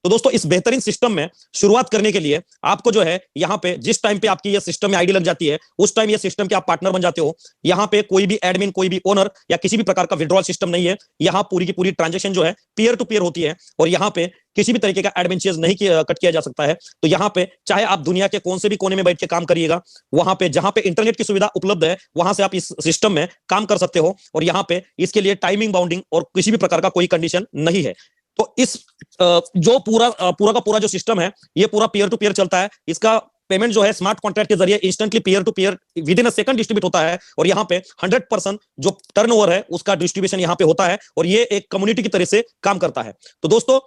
तो दोस्तों इस बेहतरीन सिस्टम में शुरुआत करने के लिए आपको जो है यहाँ पे जिस टाइम पे आपकी ये सिस्टम में आईडी लग जाती है उस टाइम ये सिस्टम के आप पार्टनर बन जाते हो। यहाँ पे कोई भी एडमिन, कोई भी ओनर या किसी भी प्रकार का विड्रॉल सिस्टम नहीं है। यहाँ पूरी की पूरी ट्रांजेक्शन जो है पीयर टू पीयर होती है और यहाँ पे किसी भी तरीके का एडवेंचर्स नहीं कट किया जा सकता है। तो यहाँ पे चाहे आप दुनिया के कौन से भी कोने में बैठ के काम करिएगा, वहां पे जहां पे इंटरनेट की सुविधा उपलब्ध है वहां से आप इस सिस्टम में काम कर सकते हो और यहाँ पे इसके लिए टाइमिंग बाउंडिंग और किसी भी प्रकार का कोई कंडीशन नहीं है। तो इस जो पूरा का पूरा जो सिस्टम है ये पूरा पीयर टू पीयर चलता है। इसका पेमेंट जो है स्मार्ट कॉन्ट्रैक्ट के जरिए instantly peer to peer within a second distribute होता है और यहाँ पे 100% जो टर्नओवर है उसका डिस्ट्रीब्यूशन यहाँ पे होता है और ये एक कम्युनिटी की तरह से काम करता है। तो दोस्तों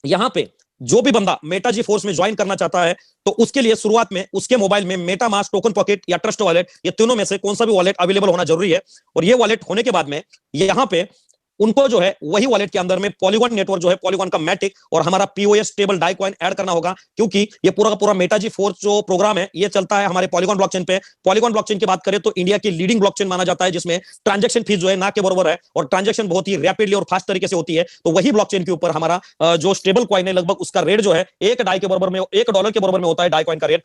यहाँ पे जो भी बंदा मेटा जी फोर्स में ज्वाइन करना चाहता है तो उसके लिए शुरुआत में उसके मोबाइल में मेटा मास्क, टोकन पॉकेट या ट्रस्ट वॉलेट, ये तीनों में से कौन सा भी वॉलेट अवेलेबल होना जरूरी है। और ये वॉलेट होने के बाद में यहाँ पे उनको जो है वही वॉलेट के अंदर में पॉलीगॉन नेटवर्क जो है, पॉलीगॉन का मैटिक और हमारा POS stable DAI coin add करना होगा, क्योंकि ये पूरा का पूरा मेटा जी फोर्स जो प्रोग्राम है ये चलता है हमारे पॉलीगॉन ब्लॉकचेन पे। पॉलीगॉन ब्लॉकचेन की बात करें तो इंडिया की लीडिंग ब्लॉकचेन माना जाता है, जिसमें ट्रांजैक्शन फीस जो है ना के बराबर है और ट्रांजैक्शन बहुत ही रैपिडली और फास्ट तरीके से होती है। तो वही ब्लॉकचेन के ऊपर हमारा जो स्टेबल कॉइन है लगभग उसका रेट जो है $1 के बराबर में, $1 के बराबर में होता है डाई कॉइन का रेट।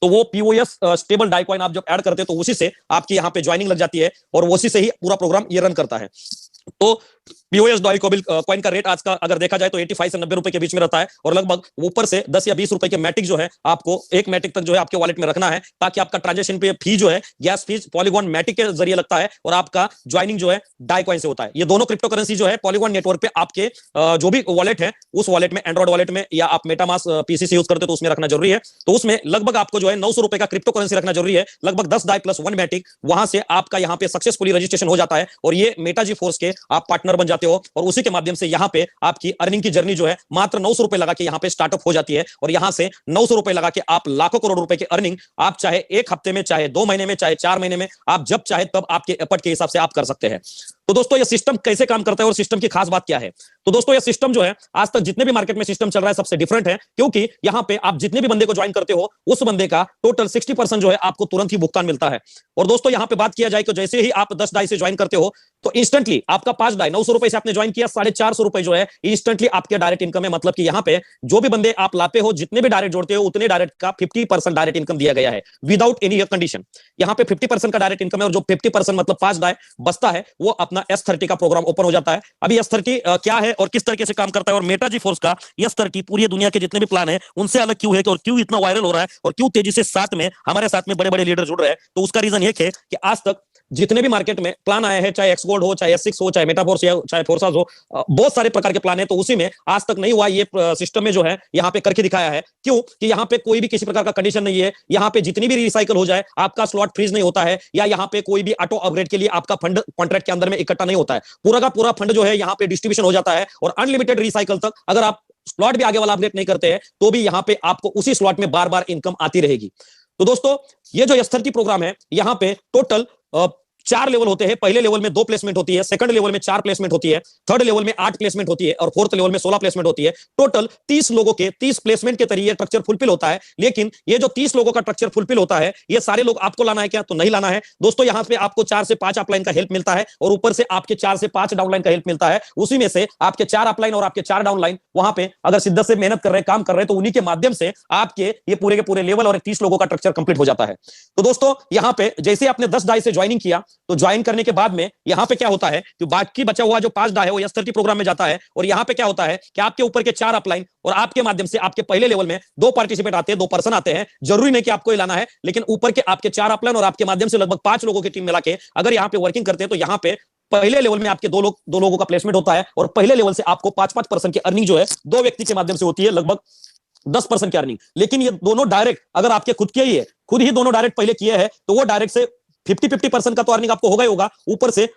तो वो पीओएस स्टेबल डाई कॉइन आप जब ऐड करते हैं तो उसी से आपकी यहाँ पे ज्वाइनिंग लग जाती है और उसी से ही पूरा प्रोग्राम ये रन करता है। तो पीओएस डाई कॉइन का रेट आज का अगर देखा जाए तो 85 से 90 रुपए के बीच में रहता है और लगभग ऊपर से 10 या 20 रुपए के मैटिक जो है आपको एक मैटिक तक जो है आपके वॉलेट में रखना है, ताकि आपका ट्रांजैक्शन पे फी जो है गैस फीस पॉलीगॉन मैटिक के जरिए लगता है और आपका ज्वाइनिंग जो है डाई कॉइन से होता है। ये दोनों क्रिप्टो करेंसी जो है पॉलीगॉन नेटवर्क पे आपके जो भी वॉलेट है उस वॉलेट में, एंड्रॉइड वॉलेट में या आप मेटामास्क पीसी से यूज करते हो तो उसमें रखना जरूरी है। तो उसमें लगभग आपको जो है 900 रुपए का क्रिप्टो करेंसी रखना जरूरी है, लगभग 10 डाई प्लस 1 मैटिक। वहां से आपका यहाँ पे सक्सेसफुली रजिस्ट्रेशन हो जाता है और ये मेटा जी फोर्स के आप पार्टनर बन जाते हो और उसी के माध्यम से यहाँ पे आपकी अर्निंग की जर्नी जो है मात्र 900 रुपए लगा के यहाँ पे स्टार्टअप हो जाती है और यहाँ से 900 रुपए लगा के आप लाखों करोड़ रुपए की अर्निंग आप चाहे एक हफ्ते में, चाहे 2 महीने में, चाहे 4 महीने में, आप जब चाहे तब आपके एफर्ट के हिसाब से आप कर सकते हैं। तो दोस्तों ये सिस्टम कैसे काम करता है और सिस्टम की खास बात क्या है? तो दोस्तों ये सिस्टम जो है आज तक जितने भी मार्केट में सिस्टम चल रहा है सबसे डिफरेंट है, क्योंकि यहाँ पे आप जितने भी बंदे को ज्वाइन करते हो उस बंदे का टोटल 60% जो है आपको तुरंत ही भुगतान मिलता है। और दोस्तों यहाँ पे बात किया जाए तो जैसे ही आप 10 डाई से ज्वाइन करते हो तो इंस्टेंटली आपका 5 डाई 900 रुपए से आपने ज्वाइन किया, 450 रुपए जो है इंस्टेंटली आपके डायरेक्ट इनकम है। मतलब कि यहाँ पे जो भी बंदे आप लाते हो, जितने भी डायरेक्ट जोड़ते हो, उतने डायरेक्ट का 50% डायरेक्ट इनकम दिया गया है विदाउट एनी कंडीशन। यहाँ पे 50% का डायरेक्ट इनकम है और जो 50% मतलब 5 डाई बचता है वो अपना S30 का प्रोग्राम ओपन हो जाता है। अभी S30 क्या है और किस तरीके से काम करता है और मेटा जी फोर्स का S30 पूरी दुनिया के जितने भी प्लान है उनसे अलग क्यों है और क्यों इतना वायरल हो रहा है और क्यों तेजी से साथ में हमारे साथ में बड़े बड़े लीडर जुड़ रहे हैं, तो उसका रीजन ये है कि आज तक जितने भी मार्केट में प्लान आए हैं, चाहे एक्सगोल्ड हो, चाहे S6 हो, चाहे मेटाफोर्स हो, चाहे फोर्सास हो, बहुत सारे प्रकार के प्लान है, तो उसी में आज तक नहीं हुआ ये सिस्टम में जो है यहाँ पे करके दिखाया है। क्यों कि यहाँ पे कोई भी किसी प्रकार का कंडीशन नहीं है, यहाँ पे जितनी भी रिसाइकल हो जाए आपका स्लॉट फ्रीज नहीं होता है, या यहाँ पे कोई भी ऑटो अपग्रेड के लिए आपका फंड कॉन्ट्रैक्ट के अंदर में इकट्ठा नहीं होता है। पूरा का पूरा फंड जो है यहाँ पे डिस्ट्रीब्यूशन हो जाता है और अनलिमिटेड रिसाइकल तक अगर आप स्लॉट भी आगे वाला अपडेट नहीं करते हैं तो भी यहाँ पे आपको उसी स्लॉट में बार बार इनकम आती रहेगी। तो दोस्तों ये जो S30 प्रोग्राम है यहाँ पे टोटल 4 लेवल होते हैं। पहले लेवल में 2 प्लेसमेंट होती है, सेकंड लेवल में 4 प्लेसमेंट होती है, थर्ड लेवल में 8 प्लेसमेंट होती है और फोर्थ लेवल में 16 प्लेसमेंट होती है। टोटल 30 लोगों के 30 प्लेसमेंट के तरीके स्ट्रक्चर फुलफिल होता है। लेकिन ये जो 30 लोगों का स्ट्रक्चर फुलफिल होता है ये सारे लोग आपको लाना है क्या? तो नहीं लाना है दोस्तों। यहाँ पे आपको 4 से 5 अपलाइन का हेल्प मिलता है और ऊपर से आपके 4 से 5 डाउनलाइन का हेल्प मिलता है। उसी में से आपके 4 अपलाइन और आपके 4 डाउनलाइन वहां पे अगर शिद्दत से मेहनत कर रहे हैं, काम कर रहे हैं, तो उन्हीं के माध्यम से आपके ये पूरे के पूरे लेवल और 30 लोगों का स्ट्रक्चर कंप्लीट हो जाता है। तो दोस्तों यहाँ पे जैसे आपने 10 डाई से ज्वाइनिंग किया तो ज्वाइन करने के बाद में यहाँ पे क्या होता है कि बाकी बचा हुआ जो 5 डाई है वो S30 प्रोग्राम में जाता है और यहाँ पे क्या होता है कि आपके ऊपर के 4 अपलाइन और आपके माध्यम से आपके पहले लेवल में 2 पार्टिसिपेट आते हैं, 2 पर्सन आते हैं। जरूरी नहीं कि आपको लाना है, लेकिन ऊपर के आपके 4 अपलाइन और आपके माध्यम से लगभग 5 लोगों की टीम मिला के अगर यहाँ पे वर्किंग करते हैं तो यहाँ पे पहले लेवल में आपके 2 लोगों का प्लेसमेंट होता है और पहले लेवल से आपको 5-5% की अर्निंग जो है 2 व्यक्ति के माध्यम से होती है, लगभग 10% की अर्निंग। लेकिन ये दोनों डायरेक्ट अगर आपके खुद के ही है, खुद ही दोनों डायरेक्ट पहले किए हैं, तो वो डायरेक्ट से 50-50% का तो अर्निंग आपको होगा ही होगा, ऊपर से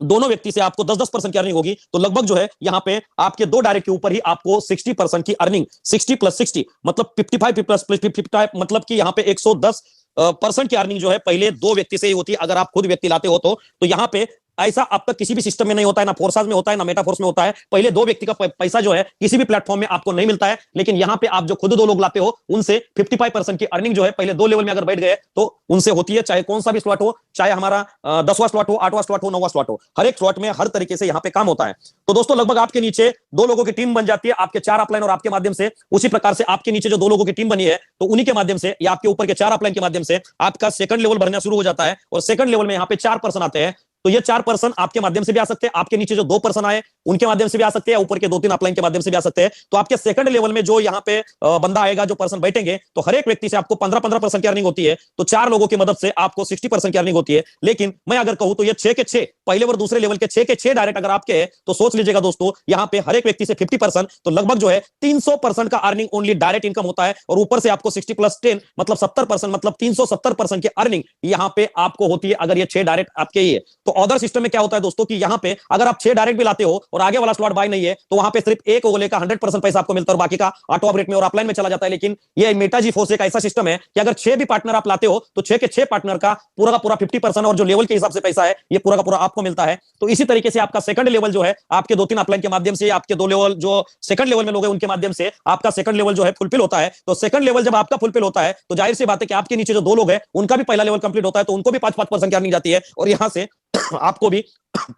दोनों व्यक्ति से आपको 10-10% की अर्निंग होगी। तो लगभग जो है यहाँ पे आपके 2 डायरेक्ट के ऊपर ही आपको 60% की अर्निंग, 60 + 60 मतलब 55 + 55 मतलब कि यहाँ पे 110% की अर्निंग जो है पहले 2 व्यक्ति से ही होती है। अगर आप खुद व्यक्ति लाते हो तो यहाँ पे ऐसा अब तक किसी भी सिस्टम में नहीं होता है, ना फोर्साज में होता है, ना मेटाफोर्स में होता है। पहले दो व्यक्ति का पैसा जो है किसी भी प्लेटफॉर्म में आपको नहीं मिलता है, लेकिन यहां पे आप जो खुद दो लोग लाते हो उनसे 55% की अर्निंग जो है पहले दो लेवल में अगर बैठ गए तो उनसे होती है, चाहे कौन सा भी स्लॉट हो, चाहे हमारा 10वां स्लॉट हो, 8वां स्लॉट हो, 9वां स्लॉट हो, हर एक स्लॉट में हर तरीके से यहां पे काम होता है। तो दोस्तों लगभग आपके नीचे दो लोगों की टीम बन जाती है, आपके 4 अपलाइन और आपके माध्यम से। उसी प्रकार से आपके नीचे जो दो लोगों की टीम बनी है तो उन्हीं के माध्यम से या आपके ऊपर के 4 अपलाइन के माध्यम से आपका सेकंड लेवल भरना शुरू हो जाता है। और सेकंड लेवल में यहां पे 4 पर्सन आते हैं, तो ये 4 पर्सन आपके माध्यम से भी आ सकते हैं, आपके नीचे जो 2 पर्सन आए उनके माध्यम से भी आ सकते हैं, ऊपर के 2-3 अपलाइन के माध्यम से भी आ सकते हैं। तो आपके सेकंड लेवल में जो यहाँ पे बंदा आएगा, जो पर्सन बैठेंगे, तो हर एक व्यक्ति से आपको 15-15% की अर्निंग होती है। तो 4 लोगों की मदद से आपको 60% की अर्निंग होती है। लेकिन मैं अगर कहूं तो ये 6 के 6 पहले और दूसरे लेवल के 6 के 6 डायरेक्ट अगर आपके हैं तो सोच लीजिएगा दोस्तों, यहाँ पे हर एक व्यक्ति से 50%, तो लगभग जो है 300% का अर्निंग ओनली डायरेक्ट इनकम होता है। और ऊपर से आपको 60 + 10 मतलब 70%, मतलब 370% की अर्निंग यहाँ पे आपको होती है अगर ये 6 डायरेक्ट आपके ही है। तो अदर सिस्टम में क्या होता है दोस्तों कि यहां पे अगर आप 6 डायरेक्ट भी लाते हो और आगे वाला स्लॉट बाय नहीं है तो वहां पे सिर्फ एक ओले का 100% पैसा आपको मिलता है और बाकी का ऑटो अपडेट में और अपलाइन में चला जाता है। लेकिन ये मेटा जी फोर्स एक ऐसा सिस्टम है कि अगर 6 भी पार्टनर आप लाते हो तो 6 के 6 पार्टनर का पूरा 50% और जो लेवल के हिसाब से पैसा है ये पूरा का पूरा आपको मिलता है। तो इसी तरीके से आपका सेकंड लेवल जो है आपके 2-3 अपलाइन के माध्यम से, आपके 2 लेवल जो सेकंड लेवल में लोग हैं उनके माध्यम से आपका सेकंड लेवल जो है फुलफिल होता है। तो सेकंड लेवल जब आपका फुलफिल होता है तो जाहिर सी बात है कि आपके नीचे जो 2 लोग हैं उनका भी पहला लेवल कंप्लीट होता है, तो उनको भी 5-5% की अर्निंग जाती है और यहां से आपको भी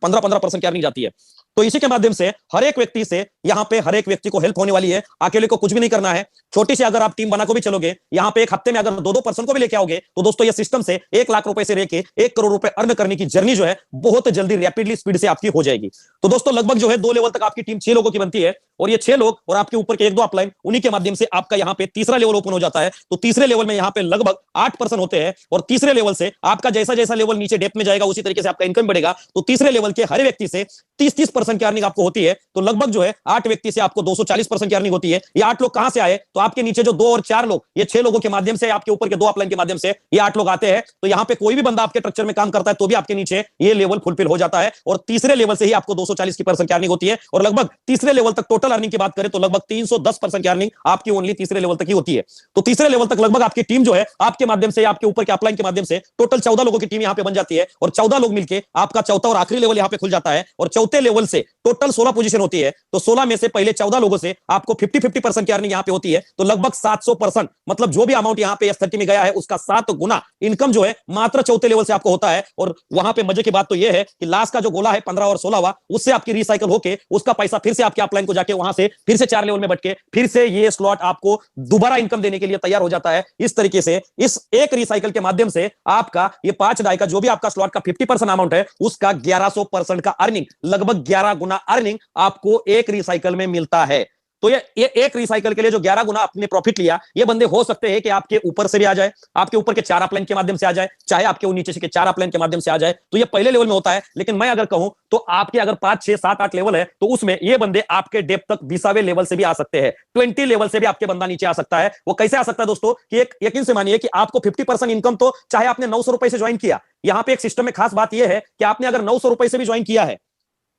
15-15% की अर्निंग जाती है। तो इसी के माध्यम से हर एक व्यक्ति से यहां पे हर एक व्यक्ति को हेल्प होने वाली है। अकेले को कुछ भी नहीं करना है। छोटी सी अगर आप टीम बना को भी चलोगे, यहां पे एक हफ्ते में अगर 2-2 पर्सन को भी लेके आओगे तो दोस्तों ये सिस्टम से 1 लाख रुपए से लेके 1 करोड़ रुपए अर्न करने की जर्नी जो है बहुत जल्दी रैपिडली स्पीड से आपकी हो जाएगी। तो दोस्तों लगभग जो है 2 लेवल तक आपकी टीम 6 लोगों की बनती है और ये 6 लोग और आपके ऊपर के 1-2 अपलाइन, उन्हीं के माध्यम से आपका यहां पे तीसरा लेवल ओपन हो जाता है। तो तीसरे लेवल में यहां पे लगभग 8 पर्सन होते हैं और तीसरे लेवल से आपका जैसा जैसा लेवल नीचे डेप्थ में जाएगा उसी तरीके से आपका इनकम बढ़ेगा। तो तीसरे लेवल के हर व्यक्ति से 30-30% की अर्निंग आपको होती है। तो लगभग जो है 8 व्यक्ति से आपको 240% की अर्निंग होती है। ये 8 लोग कहां से आए? तो आपके नीचे जो 2 और 4 लोग, ये 6 लोगों के माध्यम से, आपके ऊपर के 2 अपलाइन के माध्यम से ये 8 लोग आते हैं। तो यहां पे कोई भी बंदा आपके स्ट्रक्चर में काम करता है तो भी आपके नीचे ये लेवल फुलफिल हो जाता है और तीसरे लेवल से ही आपको 240% की अर्निंग होती है। और लगभग तीसरे लेवल तक टोटल अर्निंग की बात करें तो लगभग 310% की अर्निंग आपकी ओनली तीसरे लेवल तक ही होती है। तो तीसरे लेवल तक लगभग आपकी टीम जो है आपके माध्यम से, आपके ऊपर के अपलाइन के माध्यम से टोटल 14 लोगों की टीम यहां पे बन जाती है और 14 लोग मिलकर आपका चौथा और आखिरी लेवल यहां पे खुल जाता है। और चौथे लेवल से टोटल 16 पोजीशन होती है। तो 16 में से पहले 14 लोगों से आपको 50-50% की अर्निंग यहां पे होती है। तो लगभग 700%, मतलब जो भी अमाउंट यहां पे S30 में गया है उसका 7 गुना इनकम जो है मात्र चौथे लेवल से आपको होता है। और वहां पे मजे की बात तो यह है कि लास्ट का जो गोला है 15 और 16वां, उससे आपकी रिसाइकल होके उसका पैसा फिर से आपके अपलाइन को जाके वहां से फिर से 4 लेवल में बढ़ के फिर से ये स्लॉट आपको दोबारा इनकम देने के लिए तैयार हो जाता है। इस तरीके से इस एक रिसाइकल के माध्यम से आपका ये 5 डाई का जो भी आपका स्लॉट का 50% अमाउंट है उसका 1100% का अर्निंग, लगभग 11 गुना अर्निंग आपको एक रिसाइकल में मिलता है। तो ये एक रिसाइकल के लिए जो 11 गुना आपने प्रॉफिट लिया, ये बंदे हो सकते हैं कि आपके ऊपर से भी आ जाए, आपके ऊपर के 4 अपलाइन के माध्यम से आ जाए, चाहे आपके नीचे से के 4 अपलाइन के माध्यम से आ जाए। तो ये पहले लेवल में होता है। लेकिन मैं अगर कहूं तो आपके अगर 5, 6, 7, 8 लेवल है तो उसमें ये बंदे आपके डेप्थ तक 20वें लेवल से भी आ सकते हैं, 20 लेवल से भी आपके बंदा नीचे आ सकता है। वो कैसे आ सकता है दोस्तों कि एक यकीन से मानिए कि आपको 50% इनकम, तो चाहे आपने 900 रुपए से ज्वाइन किया, यहां पे एक सिस्टम में खास बात यह है कि आपने अगर 900 रुपए से भी ज्वाइन किया है,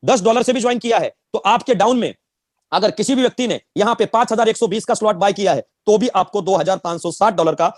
$10 से भी ज्वाइन किया है, तो आपके डाउन में अगर किसी भी व्यक्ति ने यहां पे 5120 का स्लॉट बाय किया है तो भी आपको $2560 का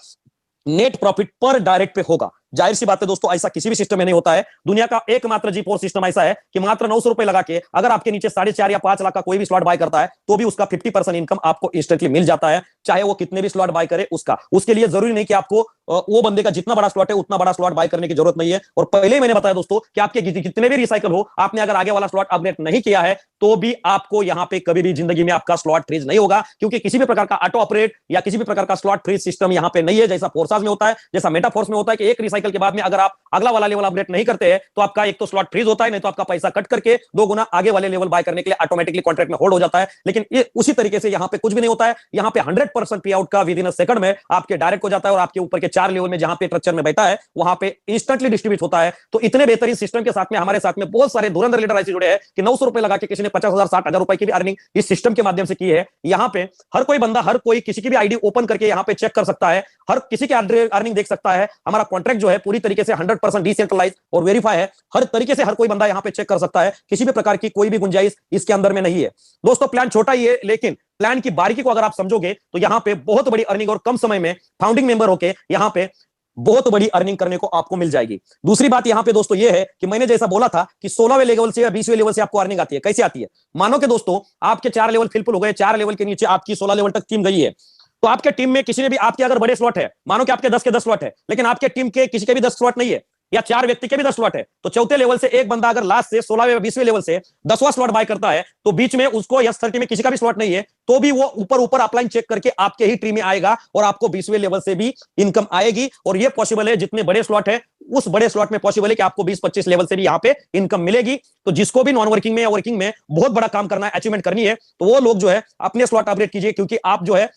नेट प्रॉफिट पर डायरेक्ट पे होगा। जाहिर सी बात है दोस्तों, ऐसा किसी भी सिस्टम में नहीं होता है। दुनिया का एकमात्र G4 सिस्टम ऐसा है कि मात्र 900 रुपए लगा के अगर आपके नीचे 4.5 या 5 लाख का कोई भी स्लॉट बाय करता है तो भी उसका 50% इनकम आपको इंस्टेंटली मिल जाता है, चाहे वो कितने भी स्लॉट बाय करे उसका। उसके लिए जरूरी नहीं कि आपको वो बंदे का जितना बड़ा स्लॉट है उतना बड़ा स्लॉट बाय करने की जरूरत नहीं है। और पहले ही मैंने बताया दोस्तों कि आपके कितने भी रिसाइकल हो, आपने अगर आगे वाला स्लॉट अपडेट नहीं किया है तो भी आपको यहां पे कभी भी जिंदगी में आपका स्लॉट फ्रीज नहीं होगा, क्योंकि किसी भी प्रकार का ऑटो ऑपरेट या किसी भी प्रकार का स्लॉट फ्रीज सिस्टम यहां पे नहीं है। जैसा फोर्साज में होता है, जैसा मेटाफोर्स में होता है कि एक रिसाइकल के बाद में अगर आप अगला वाला लेवल अपडेट नहीं करते हैं तो आपका एक तो स्लॉट फ्रीज होता है, नहीं तो आपका पैसा कट करके 2 गुना आगे वाले लेवल बाय करने के लिए ऑटोमेटिकली कॉन्ट्रैक्ट में होल्ड हो जाता है। लेकिन ये उसी तरीके से यहां पे कुछ भी नहीं होता है। यहां पे 100% पे आउट का विद इन अ सेकंड में आपके डायरेक्ट हो जाता है और आपके ऊपर के 4 लेवल में जहां पे स्ट्रक्चर में बैठा है वहां पे इंस्टेंटली डिस्ट्रीब्यूट होता है। तो इतने बेहतरीन सिस्टम के साथ में हमारे साथ में बहुत सारे धुरंधर लीडर ऐसे जुड़े हैं कि 900 रुपए लगा के किसी ने 50,000 60,000 रुपए की भी अर्निंग इस सिस्टम के माध्यम से की है। यहां पे हर कोई बंदा, हर कोई किसी की भी आईडी ओपन करके यहां पे चेक कर सकता है, हर किसी की अर्निंग देख सकता है। हमारा कॉन्ट्रैक्ट जो है पूरी तरीके से 100% डिसेंट्रलाइज और वेरीफाई है। हर तरीके से हर कोई बंदा यहां पे चेक कर सकता है, किसी भी प्रकार की कोई भी गुंजाइश इसके अंदर में नहीं है। दोस्तों प्लान छोटा ही है, लेकिन प्लान की बारीकी को अगर आप समझोगे तो यहां पे बहुत बड़ी अर्निंग और कम समय में फाउंडिंग मेंबर होके यहां पे बहुत बड़ी अर्निंग करने को आपको मिल जाएगी। दूसरी बात यहां पे दोस्तों ये है कि मैंने जैसा बोला था कि 16वें लेवल से या 20वें लेवल से आपको अर्निंग आती है। कैसे आती है? मानो कि दोस्तों आपके 4 लेवल फिलफुल हो गए, 4 लेवल के नीचे आपकी 16 लेवल तक टीम गई है, तो आपके टीम में किसी ने भी, आपके अगर बड़े स्लॉट है, मानो कि आपके 10 के 10 स्लॉट है, लेकिन आपके टीम के किसी के भी 10 स्लॉट नहीं है, या 4 व्यक्ति के भी 10 स्लॉट है, तो चौथे लेवल से एक बंदा अगर लास्ट से 16वें 20वें लेवल से 10वां स्लॉट बाय करता है, तो बीच में उसको S30 में किसी का भी स्लॉट नहीं है, तो भी वो ऊपर ऊपर अपलाइन चेक करके आपके ही ट्री में आएगा और आपको 20वें लेवल से भी इनकम आएगी। और ये पॉसिबल है, जितने बड़े स्लॉट है उस बड़े स्लॉट में पॉसिबल है कि आपको 20-25 लेवल से भी यहां पे इनकम मिलेगी। तो जिसको भी नॉन वर्किंग में या वर्किंग में बहुत बड़ा काम करना है, अचीवमेंट करनी है, तो वो लोग जो है अपने स्लॉट अपग्रेड कीजिए, क्योंकि आप जो है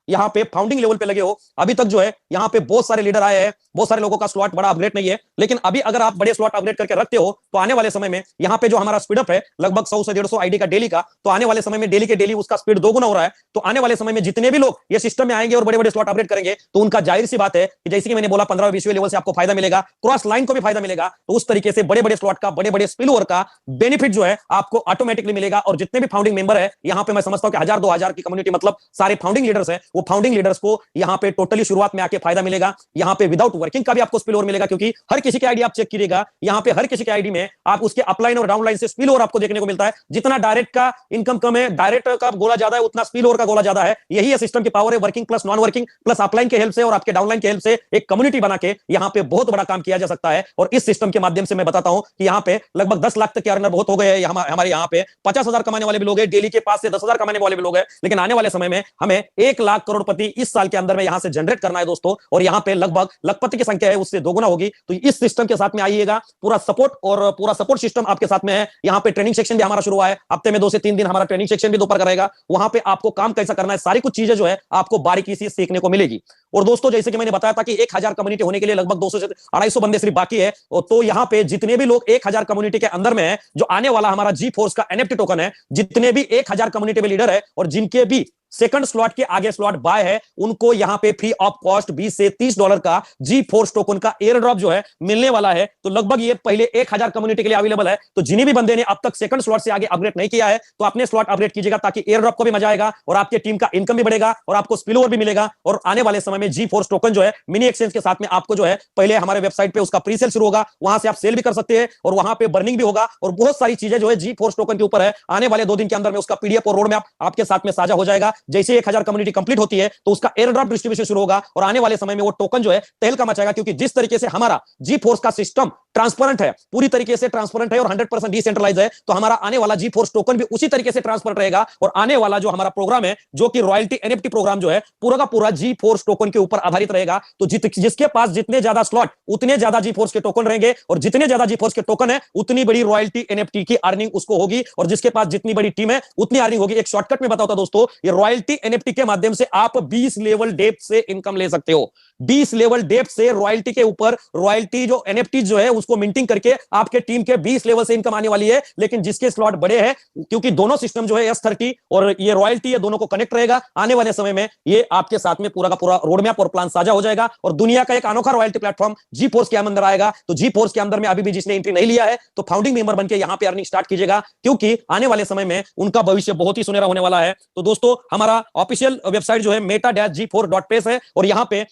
यहां पे फाउंडिंग लेवल पे लगे हो। अभी तक जो है यहां पे बहुत सारे लीडर आए हैं, बहुत सारे लोगों का स्लॉट बड़ा अपग्रेड नहीं है, लेकिन अभी अगर आप बड़े स्लॉट अपग्रेड करके रखते हो तो आने वाले समय में यहां पे जो हमारा स्पीडअप है लगभग 100 से 150 आईडी का डेली का, तो आने वाले समय में डेली के डेली उसका स्पीड दोगुना हो रहा है। तो आने वाले समय में जितने भी लोग ये सिस्टम में आएंगे और बड़े बड़े स्लॉट अपग्रेड करेंगे, तो उनका जाहिर सी बात है कि जैसे कि मैंने बोला 15-20वें लेवल से आपको फायदा मिलेगा, क्रॉस लाइन को भी फायदा मिलेगा। तो उस तरीके से बड़े बड़े स्लॉट का, बड़े बड़े स्पिल ओवर का बेनिफिट जो है आपको ऑटोमेटिकली मिलेगा। और जितने भी फाउंडिंग मेंबर है यहां पे, मैं समझता हूं कि 1000-2000 की कम्युनिटी, मतलब सारे फाउंडिंग लीडर्स है, वो फाउंडिंग लीडर्स को यहां पे टोटली शुरुआत में आके फायदा मिलेगा। यहां पे विदाउट वर्किंग का भी आपको स्पिल ओवर मिलेगा, क्योंकि हर किसी की आईडी आप चेक कीजिएगा, यहां पे हर किसी की आईडी में आप उसके अपलाइन और डाउनलाइन से स्पिल ओवर आपको देखने को मिलता है। जितना डायरेक्ट का इनकम कम है, डायरेक्ट का गोला ज्यादा है, उतना स्पिल ओवर का गोला ज्यादा है। यही सिस्टम की पावर है, working plus non working plus upline के हेल्प से और आपके डाउनलाइन के हेल्प से एक कम्युनिटी बना के यहां पे बहुत बड़ा काम किया जा सकता है। और इस सिस्टम के माध्यम से मैं बताता हूं कि यहां पे लगभग 10 लाख तक के अर्नर बहुत हो गए हैं। हमारे यहां पे 50,000 कमाने वाले भी लोग हैं, डेली के पास से 10,000 कमाने वाले भी लोग हैं, लेकिन आने वाले समय में हमें 1 लाख करोड़पति इस साल के अंदर में यहां से जनरेट करना है दोस्तों। और यहां पे लगभग लखपति की संख्या है उससे दोगुना होगी। तो इस सिस्टम के साथ में आइएगा, पूरा सपोर्ट और पूरा सपोर्ट सिस्टम आपके साथ में है। यहां पे ट्रेनिंग सेक्शन भी हमारा शुरू हुआ है, हफ्ते में 2 से 3 दिन हमारा ट्रेनिंग सेक्शन भी दोपहर का रहेगा। वहां पे आपको काम कैसा करना है, सारी कुछ चीजें जो है आपको बारीकी से सीखने को मिलेगी। और दोस्तों जैसे कि मैंने बताया था कि 1000 कम्युनिटी होने के लिए लगभग 200 से 250 बंदे सिर्फ बाकी है। तो यहां पे जितने भी लोग 1000 कम्युनिटी के अंदर में है, जो आने वाला हमारा जी फोर्स का एनएफटी टोकन है, जितने भी 1000 कम्युनिटी में लीडर है और जिनके भी सेकंड स्लॉट के आगे स्लॉट बाय है, उनको यहां पे फ्री ऑफ कॉस्ट 20 से 30 डॉलर का जी फोर्स टोकन का एयर ड्रॉप जो है मिलने वाला है। तो लगभग ये पहले 1000 कम्युनिटी के लिए अवेलेबल है। तो जिन्हें भी बंदे ने अब तक सेकंड स्लॉट से आगे अपग्रेड नहीं किया है, तो अपने स्लॉट अपग्रेड कीजिएगा, ताकि एयर ड्रॉप को भी मजा आएगा और आपके टीम का इनकम भी बढ़ेगा और आपको स्पिल ओवर भी मिलेगा। और आने वाले समय में जी फोर्स टोकन जो है मिनी एक्सचेंज के साथ में आपको जो है पहले हमारे वेबसाइट पे उसका प्री सेल शुरू होगा, वहां से आप सेल भी कर सकते हैं और वहां पे बर्निंग भी होगा। और बहुत सारी चीजें जो है जी फोर्स टोकन के ऊपर है, आने वाले 2 दिन के अंदर में उसका पीडीएफ और रोड मैप आपके साथ में साझा हो जाएगा। जैसे 1000 कम्युनिटी कंप्लीट होती है तो उसका एयर ड्रॉप डिस्ट्रीब्यूशन शुरू होगा और आने वाले समय में वो टोकन जो है तहलका मचाएगा। क्योंकि जिस तरीके से हमारा जी फोर्स का सिस्टम ट्रांसपेरेंट है, पूरी तरीके से ट्रांसपेरेंट है और 100% डिसेंट्रलाइज है, तो हमारा आने वाला जी फोर्स टोकन भी उसी तरीके से ट्रांसपेरेंट रहेगा। और आने वाला जो हमारा प्रोग्राम है, जो कि रॉयल्टी एनएफटी प्रोग्राम जो है, पूरा का पूरा जी फोर्स टोकन के ऊपर आधारित रहेगा। तो जिसके पास जितने ज्यादा स्लॉट उतने ज्यादा जी फोर्स के टोकन रहेंगे और जितने ज्यादा जी फोर्स के टोकन है उतनी बड़ी रॉयल्टी एनएफटी की अर्निंग उसको होगी। और जिसके पास जितनी बड़ी टीम है उतनी अर्निंग होगी। एक शॉर्टकट में बताता दोस्तों, ये रॉयल्टी एनएफटी के माध्यम से आप 20 लेवल डेप्थ से इनकम ले सकते हो। 20 लेवल डेप्थ से रॉयल्टी के ऊपर, रॉयल्टी जो एनएफटी जो है उसको मिंटिंग करके आपके टीम के 20 लेवल से इनकम आने वाली है। लेकिन जिसके स्लॉट बड़े हैं, क्योंकि दोनों सिस्टम जो है S30 और ये रॉयल्टी, ये दोनों को कनेक्ट रहेगा, आने वाले समय में ये आपके साथ में पूरा का पूरा रोड मैप और प्लान साझा हो जाएगा। और दुनिया का एक अनोखा रॉयल्टी प्लेटफॉर्म जी फोर्स के अंदर आएगा। तो जी फोर्स के अंदर में अभी भी जिसने एंट्री नहीं लिया है, तो फाउंडिंग मेंबर बनकर यहां पे अर्निंग स्टार्ट कीजिएगा, क्योंकि आने वाले समय में उनका भविष्य बहुत ही सुनहरा होने वाला है। तो दोस्तों हमारा ऑफिशियल वेबसाइट जो है meta-g4.pace है और यहां पे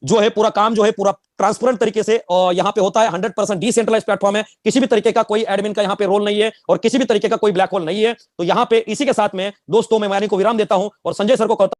जो है पूरा काम जो है पूरा ट्रांसपेरेंट तरीके से यहां पे होता है। 100% डिसेंट्रलाइज प्लेटफॉर्म है, किसी भी तरीके का कोई एडमिन का यहां पे रोल नहीं है और किसी भी तरीके का कोई ब्लैक होल नहीं है। तो यहां पे इसी के साथ में दोस्तों मैं वाणी को विराम देता हूं और संजय सर को कहता